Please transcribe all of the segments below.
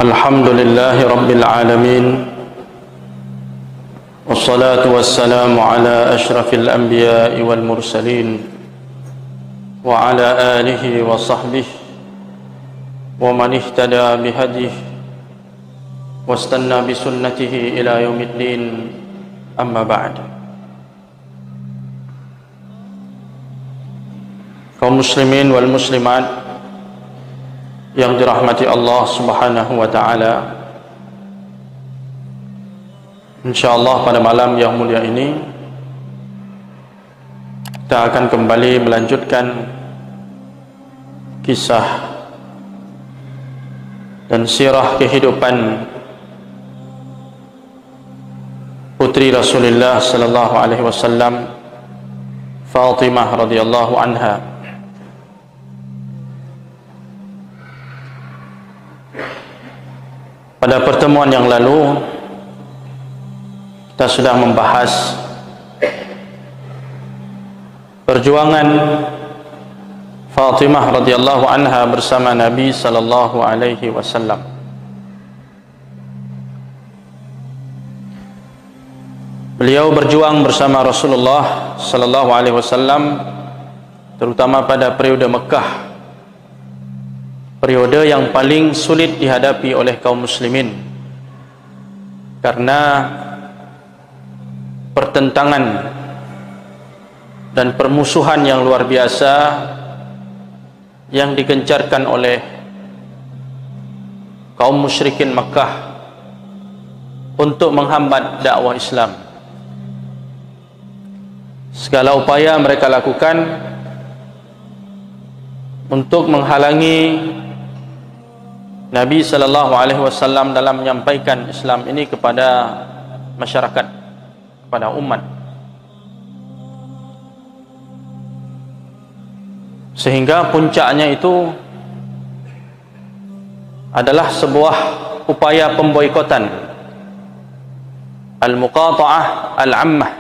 الحمد لله رب العالمين والصلاة والسلام على أشرف الأنبياء والمرسلين وعلى آله وصحبه ومن اهتدى بهديه واستنى بسنته إلى يوم الدين أما بعد. Kaum muslimin wal muslimat yang dirahmati Allah Subhanahu wa taala, insyaallah pada malam yang mulia ini kita akan kembali melanjutkan kisah dan sirah kehidupan putri Rasulullah sallallahu alaihi wasallam, Fatimah radhiyallahu anha. Pada pertemuan yang lalu kita sudah membahas perjuangan Fatimah radhiyallahu anha bersama Nabi sallallahu alaihi wasallam. Beliau berjuang bersama Rasulullah sallallahu alaihi wasallam terutama pada periode Mekah, periode yang paling sulit dihadapi oleh kaum muslimin karena pertentangan dan permusuhan yang luar biasa yang digencarkan oleh kaum musyrikin Makkah untuk menghambat dakwah Islam. Segala upaya mereka lakukan untuk menghalangi Nabi sallallahu alaihi wasallam dalam menyampaikan Islam ini kepada masyarakat, kepada umat. Sehingga puncaknya itu adalah sebuah upaya pemboikotan, al-muqata'ah al-ammah,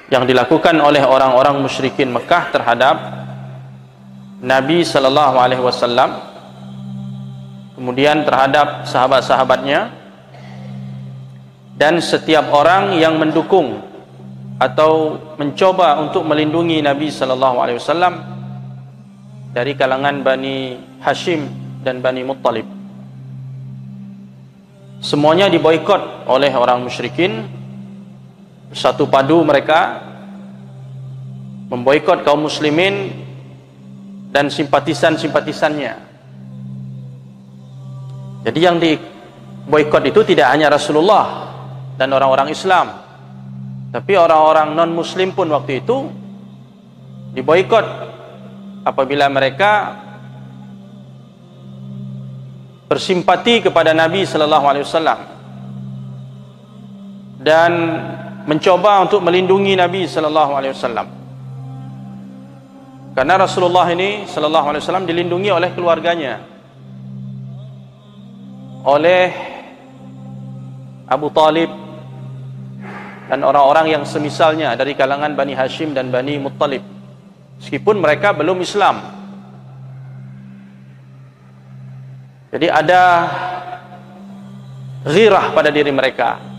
yang dilakukan oleh orang-orang musyrikin Mekah terhadap Nabi sallallahu alaihi wasallam, kemudian terhadap sahabat-sahabatnya, dan setiap orang yang mendukung atau mencoba untuk melindungi Nabi sallallahu alaihi wasallam dari kalangan Bani Hashim dan Bani Muttalib. Semuanya diboikot oleh orang musyrikin. Bersatu padu mereka memboikot kaum muslimin dan simpatisan-simpatisannya. Jadi yang diboikot itu tidak hanya Rasulullah dan orang-orang Islam, tapi orang-orang non-muslim pun waktu itu diboikot apabila mereka bersimpati kepada Nabi sallallahu alaihi wasallam dan mencoba untuk melindungi Nabi sallallahu alaihi wasallam. Karena Rasulullah ini sallallahu alaihi wasallam dilindungi oleh keluarganya, oleh Abu Talib dan orang-orang yang semisalnya dari kalangan Bani Hashim dan Bani Muttalib, meskipun mereka belum Islam. Jadi ada ghirah pada diri mereka.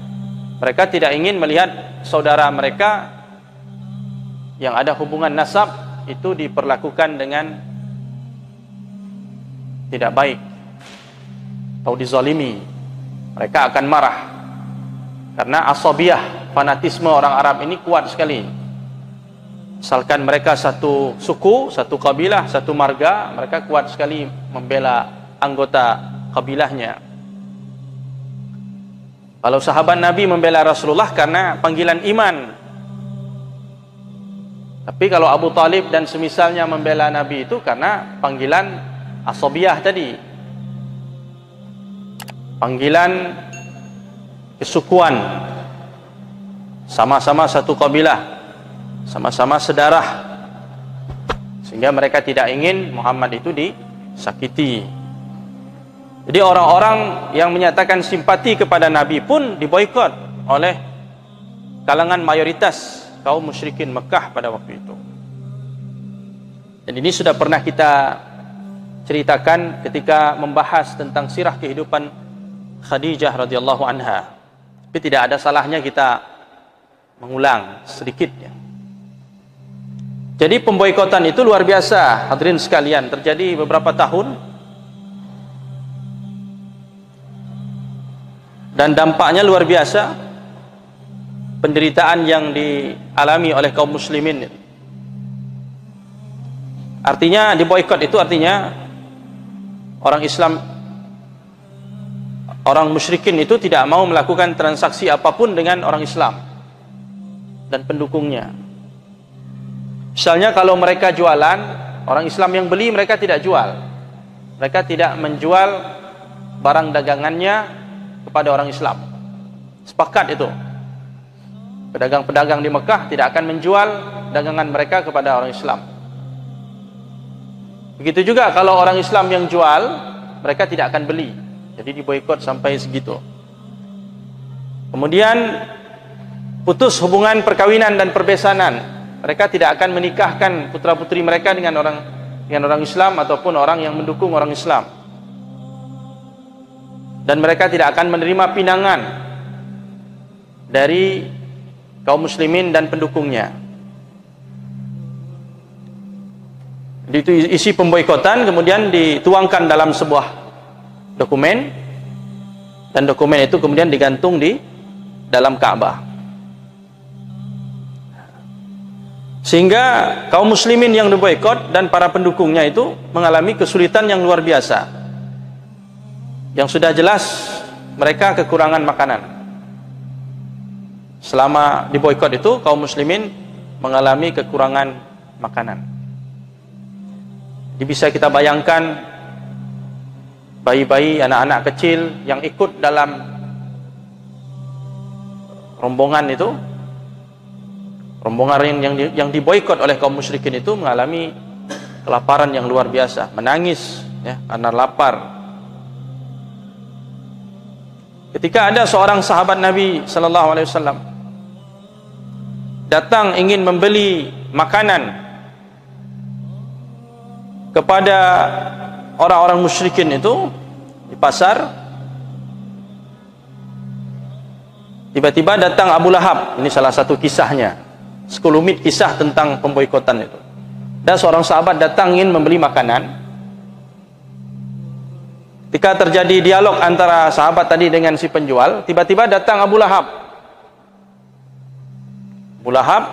Mereka tidak ingin melihat saudara mereka yang ada hubungan nasab itu diperlakukan dengan tidak baik atau dizalimi. Mereka akan marah karena asabiyah, fanatisme orang Arab ini kuat sekali. Misalkan mereka satu suku, satu kabilah, satu marga, mereka kuat sekali membela anggota kabilahnya. Kalau sahabat Nabi membela Rasulullah karena panggilan iman, tapi kalau Abu Talib dan semisalnya membela Nabi itu karena panggilan asabiyah tadi, panggilan kesukuan, sama-sama satu kabilah, sama-sama sedarah, sehingga mereka tidak ingin Muhammad itu disakiti. Jadi orang-orang yang menyatakan simpati kepada Nabi pun diboikot oleh kalangan mayoritas kaum musyrikin Mekah pada waktu itu. Dan ini sudah pernah kita ceritakan ketika membahas tentang sirah kehidupan Khadijah radhiyallahu anha. Tapi tidak ada salahnya kita mengulang sedikit ya. Jadi pemboikotan itu luar biasa, hadirin sekalian, terjadi beberapa tahun dan dampaknya luar biasa. Penderitaan yang dialami oleh kaum muslimin. Artinya diboikot itu artinya orang Islam, orang musyrikin itu tidak mau melakukan transaksi apapun dengan orang Islam dan pendukungnya. Misalnya kalau mereka jualan, orang Islam yang beli mereka tidak jual. Mereka tidak menjual barang dagangannya kepada orang Islam. Sepakat itu. Pedagang-pedagang di Mekah tidak akan menjual dagangan mereka kepada orang Islam. Begitu juga kalau orang Islam yang jual, mereka tidak akan beli. Jadi diboikot sampai segitu. Kemudian putus hubungan perkawinan dan perbesanan. Mereka tidak akan menikahkan putra-putri mereka dengan orang Islam ataupun orang yang mendukung orang Islam. Dan mereka tidak akan menerima pinangan dari kaum muslimin dan pendukungnya. Itu isi pemboikotan, kemudian dituangkan dalam sebuah dokumen, dan dokumen itu kemudian digantung di dalam Ka'bah. Sehingga kaum muslimin yang diboikot dan para pendukungnya itu mengalami kesulitan yang luar biasa. Yang sudah jelas mereka kekurangan makanan. Selama diboikot itu kaum muslimin mengalami kekurangan makanan. Jadi bisa kita bayangkan bayi-bayi, anak-anak kecil yang ikut dalam rombongan itu, rombongan yang diboikot oleh kaum musyrikin itu mengalami kelaparan yang luar biasa, menangis ya, karena lapar. Ketika ada seorang sahabat Nabi sallallahu alaihi wasallam datang ingin membeli makanan kepada orang-orang musyrikin itu di pasar, tiba-tiba datang Abu Lahab. Ini salah satu kisahnya, sekelumit kisah tentang pemboikotan itu. Dan seorang sahabat datang ingin membeli makanan. Ketika terjadi dialog antara sahabat tadi dengan si penjual, tiba-tiba datang Abu Lahab. Abu Lahab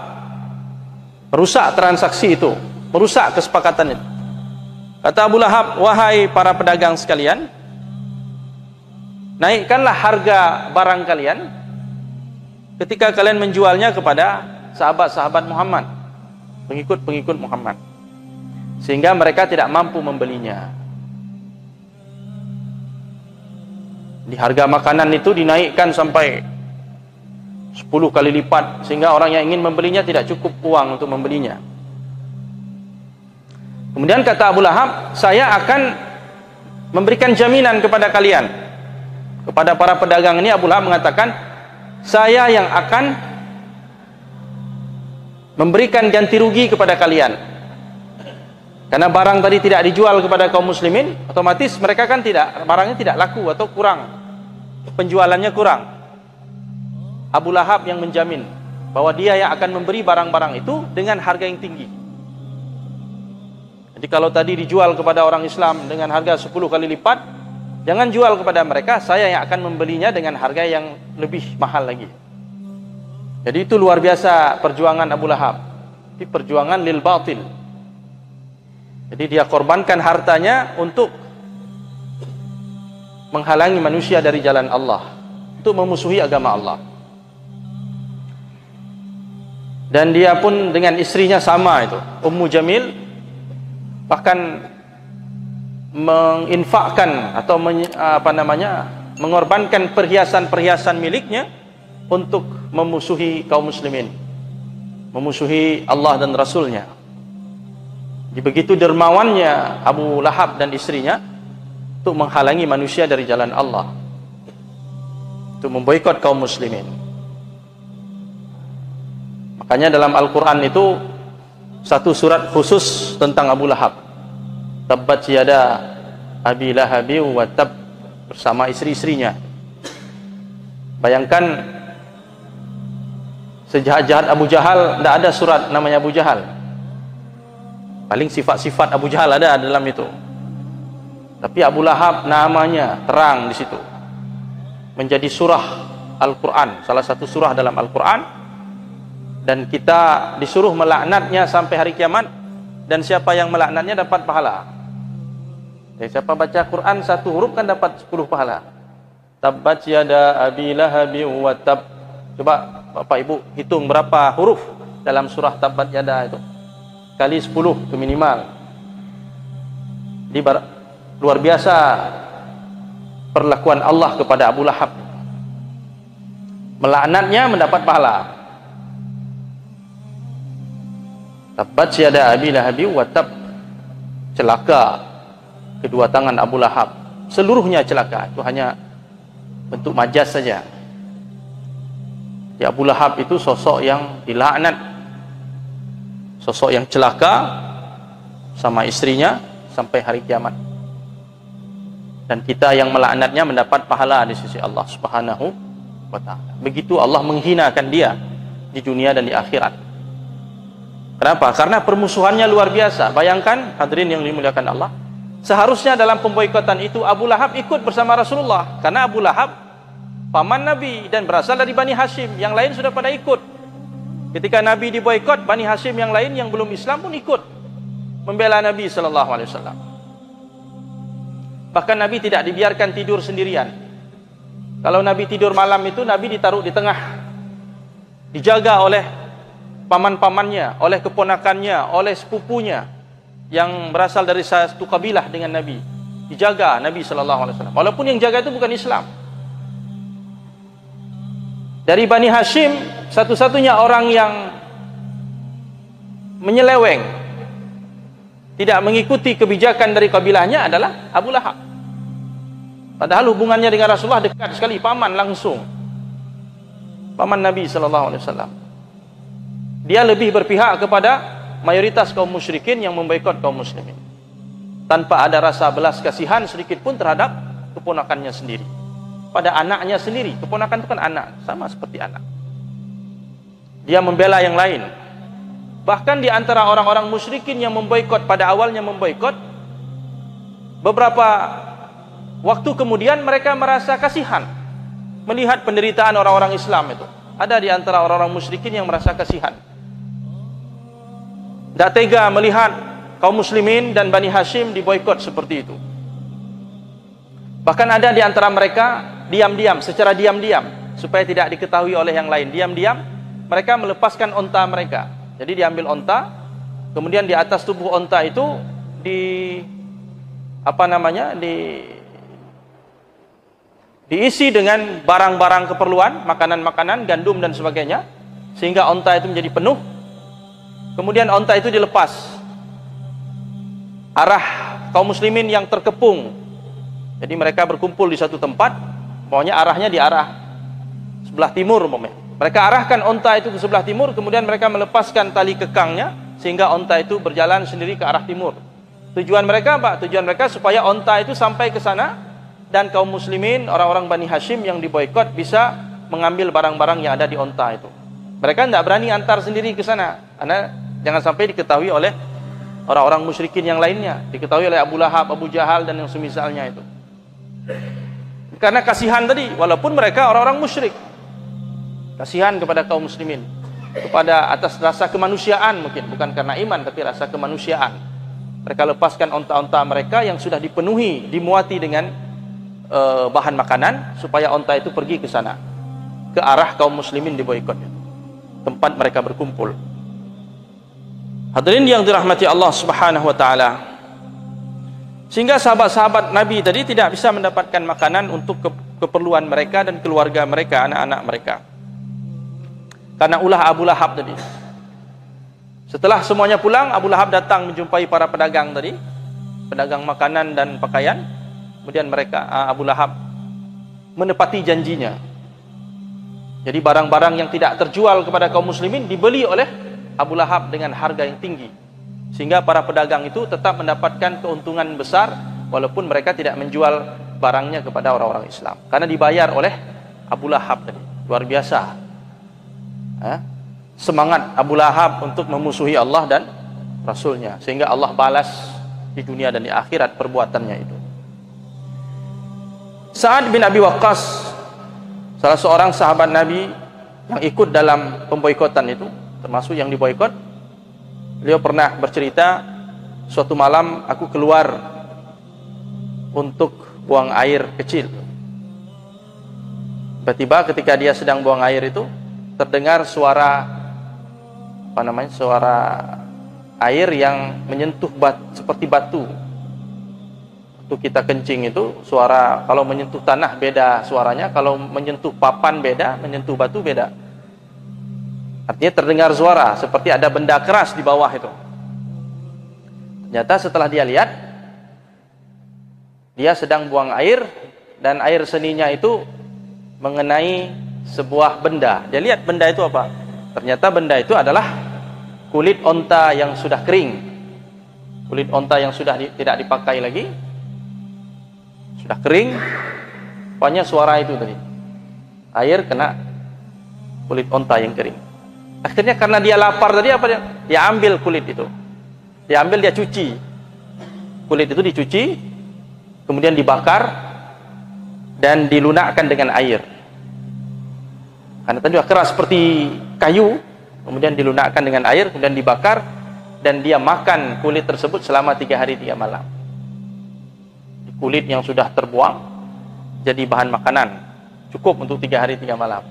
merusak transaksi itu, merusak kesepakatan itu. Kata Abu Lahab, wahai para pedagang sekalian, naikkanlah harga barang kalian ketika kalian menjualnya kepada sahabat-sahabat Muhammad, pengikut-pengikut Muhammad, sehingga mereka tidak mampu membelinya. Di harga makanan itu dinaikkan sampai 10 kali lipat, sehingga orang yang ingin membelinya tidak cukup uang untuk membelinya. Kemudian kata Abu Lahab, saya akan memberikan jaminan kepada kalian. Kepada para pedagang ini Abu Lahab mengatakan, saya yang akan memberikan ganti rugi kepada kalian. Karena barang tadi tidak dijual kepada kaum muslimin, otomatis mereka kan barangnya tidak laku atau kurang, penjualannya kurang. Abu Lahab yang menjamin bahwa dia yang akan memberi barang-barang itu dengan harga yang tinggi. Jadi kalau tadi dijual kepada orang Islam dengan harga 10 kali lipat, jangan jual kepada mereka, saya yang akan membelinya dengan harga yang lebih mahal lagi. Jadi itu luar biasa perjuangan Abu Lahab. Itu perjuangan lil batil. Jadi dia korbankan hartanya untuk menghalangi manusia dari jalan Allah, untuk memusuhi agama Allah. Dan dia pun dengan istrinya sama itu, Ummu Jamil, bahkan menginfakkan atau mengorbankan perhiasan-perhiasan miliknya untuk memusuhi kaum muslimin, memusuhi Allah dan Rasulnya. Begitu dermawannya Abu Lahab dan istrinya untuk menghalangi manusia dari jalan Allah, untuk memboikot kaum muslimin. Makanya dalam Al-Quran itu satu surat khusus tentang Abu Lahab. tabbat yada abi lahabi wa tab, bersama istri-istrinya. Bayangkan sejahat-jahat Abu Jahal, tidak ada surat namanya Abu Jahal. Paling sifat-sifat Abu Jahal ada dalam itu. Tapi Abu Lahab namanya terang di situ. Menjadi surah Al-Quran, salah satu surah dalam Al-Quran. Dan kita disuruh melaknatnya sampai hari kiamat. Dan siapa yang melaknatnya dapat pahala. Siapa baca Quran satu huruf kan dapat 10 pahala. Tabbat yada abi lahabi wa tab. Coba Bapak Ibu hitung berapa huruf dalam surah Tabbat yada itu. Kali 10 itu minimal. Luar biasa perlakuan Allah kepada Abu Lahab. Melaknatnya mendapat pahala. Tabbat yada abi lahabi wa tab. Celaka kedua tangan Abu Lahab, seluruhnya celaka. Itu hanya bentuk majaz saja. Ya, Abu Lahab itu sosok yang dilaknat, sosok yang celaka sama istrinya sampai hari kiamat. Dan kita yang melaknatnya mendapat pahala di sisi Allah Subhanahu wa ta'ala. Begitu Allah menghinakan dia di dunia dan di akhirat. Kenapa? Karena permusuhannya luar biasa. Bayangkan hadirin yang dimuliakan Allah, seharusnya dalam pemboikotan itu Abu Lahab ikut bersama Rasulullah, karena Abu Lahab paman Nabi dan berasal dari Bani Hashim. Yang lain sudah pada ikut. Ketika Nabi diboikot, Bani Hashim yang lain yang belum Islam pun ikut membela Nabi SAW. Bahkan Nabi tidak dibiarkan tidur sendirian. Kalau Nabi tidur malam itu, Nabi ditaruh di tengah, dijaga oleh paman-pamannya, oleh keponakannya, oleh sepupunya yang berasal dari satu kabilah dengan Nabi. Dijaga Nabi SAW. Walaupun yang jaga itu bukan Islam. Dari Bani Hashim, satu-satunya orang yang menyeleweng, tidak mengikuti kebijakan dari kabilahnya adalah Abu Lahab. Padahal hubungannya dengan Rasulullah dekat sekali, paman langsung, paman Nabi SAW. Dia lebih berpihak kepada mayoritas kaum musyrikin yang memboikot kaum muslimin, tanpa ada rasa belas kasihan sedikit pun terhadap keponakannya sendiri, pada anaknya sendiri. Keponakan itu kan anak, sama seperti anak. Dia membela yang lain. Bahkan di antara orang-orang musyrikin yang memboikot, pada awalnya memboikot, beberapa waktu kemudian mereka merasa kasihan melihat penderitaan orang-orang Islam itu. Ada di antara orang-orang musyrikin yang merasa kasihan, tidak tega melihat kaum muslimin dan Bani Hashim diboikot seperti itu. Bahkan ada di antara mereka diam-diam, secara diam-diam, supaya tidak diketahui oleh yang lain, diam-diam mereka melepaskan onta mereka. Jadi diambil onta, kemudian di atas tubuh onta itu diisi dengan barang-barang keperluan, makanan-makanan, gandum dan sebagainya, sehingga onta itu menjadi penuh. Kemudian onta itu dilepas. Arah kaum muslimin yang terkepung, jadi mereka berkumpul di satu tempat, pokoknya arahnya di arah sebelah timur umpamanya. Mereka arahkan onta itu ke sebelah timur, kemudian mereka melepaskan tali kekangnya sehingga onta itu berjalan sendiri ke arah timur. Tujuan mereka apa? Tujuan mereka supaya onta itu sampai ke sana dan kaum muslimin, orang-orang Bani Hashim yang diboikot bisa mengambil barang-barang yang ada di onta itu. Mereka tidak berani antar sendiri ke sana, karena jangan sampai diketahui oleh orang-orang musyrikin yang lainnya, diketahui oleh Abu Lahab, Abu Jahal dan yang semisalnya itu. Karena kasihan tadi, walaupun mereka orang-orang musyrik, kasihan kepada kaum muslimin, kepada atas rasa kemanusiaan, mungkin bukan karena iman tapi rasa kemanusiaan. Mereka lepaskan onta-onta mereka yang sudah dipenuhi, dimuati dengan bahan makanan, supaya onta itu pergi ke sana, ke arah kaum muslimin diboikotnya, tempat mereka berkumpul. Hadirin yang dirahmati Allah Subhanahu wa taala, sehingga sahabat-sahabat Nabi tadi tidak bisa mendapatkan makanan untuk keperluan mereka dan keluarga mereka, anak-anak mereka, karena ulah Abu Lahab tadi. Setelah semuanya pulang, Abu Lahab datang menjumpai para pedagang tadi, pedagang makanan dan pakaian. Kemudian Abu Lahab menepati janjinya. Jadi barang-barang yang tidak terjual kepada kaum muslimin dibeli oleh Abu Lahab dengan harga yang tinggi, sehingga para pedagang itu tetap mendapatkan keuntungan besar walaupun mereka tidak menjual barangnya kepada orang-orang Islam, karena dibayar oleh Abu Lahab tadi. Luar biasa semangat Abu Lahab untuk memusuhi Allah dan Rasulnya, sehingga Allah balas di dunia dan di akhirat perbuatannya itu. Sa'ad bin Abi Waqqas, salah seorang sahabat Nabi yang ikut dalam pemboikotan itu, termasuk yang diboikot, beliau pernah bercerita, suatu malam aku keluar untuk buang air kecil. Tiba-tiba ketika dia sedang buang air itu, terdengar suara suara air yang menyentuh seperti batu. Waktu kita kencing itu, suara kalau menyentuh tanah beda suaranya, kalau menyentuh papan beda, menyentuh batu beda. Artinya terdengar suara seperti ada benda keras di bawah itu. Ternyata setelah dia lihat, dia sedang buang air dan air seninya itu mengenai sebuah benda. Dia lihat benda itu apa? Ternyata benda itu adalah kulit onta yang sudah kering. Kulit onta yang sudah tidak dipakai lagi, sudah kering. Pokoknya suara itu tadi, air kena kulit onta yang kering. Akhirnya karena dia lapar tadi, apa dia ambil kulit itu, dia ambil, dia cuci kulit itu, dicuci, kemudian dibakar dan dilunakkan dengan air. Karena tadi keras seperti kayu, kemudian dilunakkan dengan air, kemudian dibakar, dan dia makan kulit tersebut selama 3 hari 3 malam. Kulit yang sudah terbuang jadi bahan makanan, cukup untuk 3 hari 3 malam.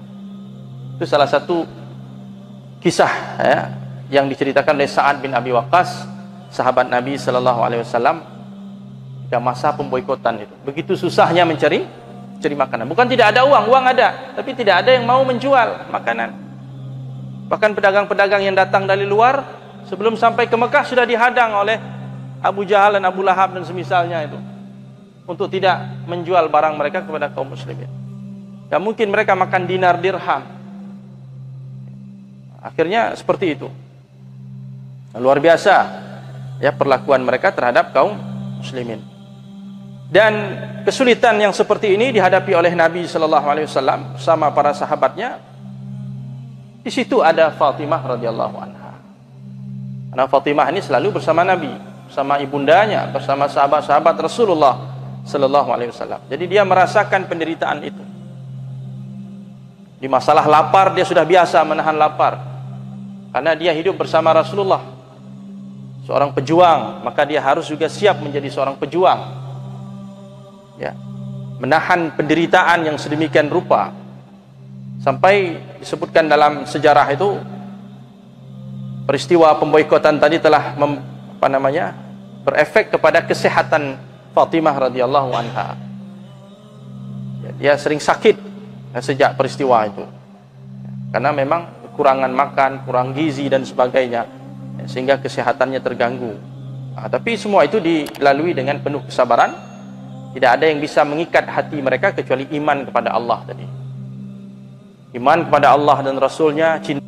Itu salah satu kisah yang diceritakan oleh Sa'ad bin Abi Waqqas, sahabat Nabi SAW, pada masa pemboikotan itu. Begitu susahnya mencari makanan. Bukan tidak ada uang ada, tapi tidak ada yang mau menjual makanan. Bahkan pedagang-pedagang yang datang dari luar, sebelum sampai ke Mekah sudah dihadang oleh Abu Jahal dan Abu Lahab dan semisalnya itu, untuk tidak menjual barang mereka kepada kaum muslimin. Tidak mungkin mereka makan dinar dirham. Akhirnya seperti itu. Luar biasa ya perlakuan mereka terhadap kaum muslimin. Dan kesulitan yang seperti ini dihadapi oleh Nabi sallallahu alaihi wasallam sama para sahabatnya. Di situ ada Fatimah radhiyallahu anha. Karena Fatimah ini selalu bersama Nabi, bersama ibundanya, bersama sahabat-sahabat Rasulullah sallallahu alaihi wasallam. Jadi dia merasakan penderitaan itu. Di masalah lapar dia sudah biasa menahan lapar, karena dia hidup bersama Rasulullah, seorang pejuang, maka dia harus juga siap menjadi seorang pejuang. Ya, menahan penderitaan yang sedemikian rupa, sampai disebutkan dalam sejarah itu peristiwa pemboikotan tadi telah berefek kepada kesehatan Fatimah radhiyallahu anha. Ya, dia sering sakit sejak peristiwa itu, karena memang kekurangan makan, kurang gizi dan sebagainya, sehingga kesehatannya terganggu. Tapi semua itu dilalui dengan penuh kesabaran. Tidak ada yang bisa mengikat hati mereka kecuali iman kepada Allah tadi. Iman kepada Allah dan Rasulnya, cinta